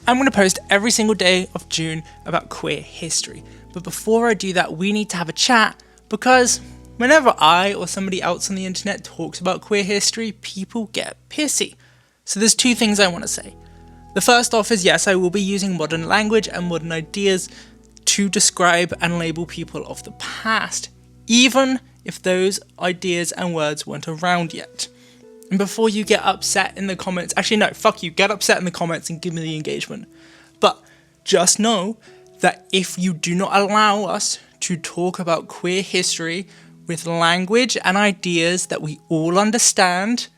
I'm going to post every single day of June about queer history. But before I do that, we need to have a chat, because whenever I or somebody else on the internet talks about queer history, people get pissy. So there's two things I want to say. The first off is, yes, I will be using modern language and modern ideas to describe and label people of the past, even if those ideas and words weren't around yet. And before you get upset in the comments, actually no, fuck you, get upset in the comments and give me the engagement. But just know that if you do not allow us to talk about queer history with language and ideas that we all understand,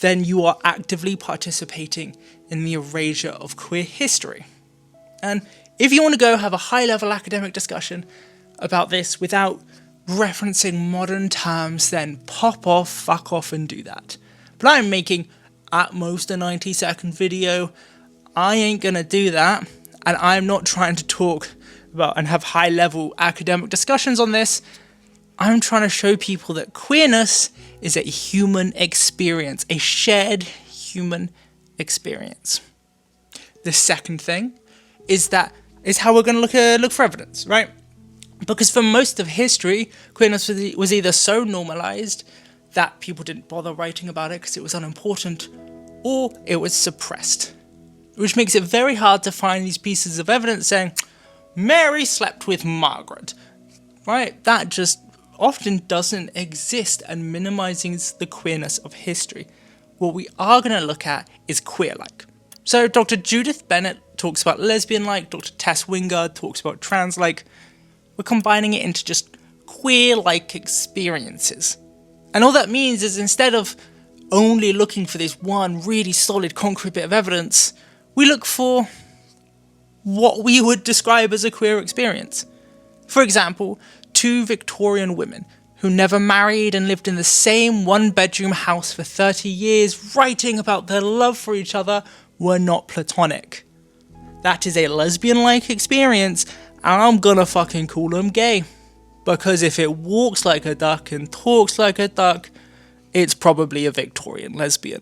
then you are actively participating in the erasure of queer history. And if you want to go have a high-level academic discussion about this without referencing modern terms, then pop off, fuck off and do that. But I'm making at most a 90-second video. I ain't gonna do that, and I'm not trying to talk about and have high-level academic discussions on this. I'm trying to show people that queerness is a human experience, a shared human experience. The second thing is how we're going to look for evidence, right? Because for most of history, queerness was either so normalized that people didn't bother writing about it because it was unimportant, or it was suppressed. Which makes it very hard to find these pieces of evidence saying, Mary slept with Margaret, right? That just often doesn't exist and minimizes the queerness of history. What we are going to look at is queer-like. So Dr. Judith Bennett talks about lesbian-like, Dr. Tess Wingard talks about trans-like. We're combining it into just queer-like experiences. And all that means is, instead of only looking for this one really solid concrete bit of evidence, we look for what we would describe as a queer experience. For example, two Victorian women who never married and lived in the same one-bedroom house for 30 years, writing about their love for each other, were not platonic. That is a lesbian-like experience, and I'm gonna fucking call them gay. Because if it walks like a duck and talks like a duck, it's probably a Victorian lesbian.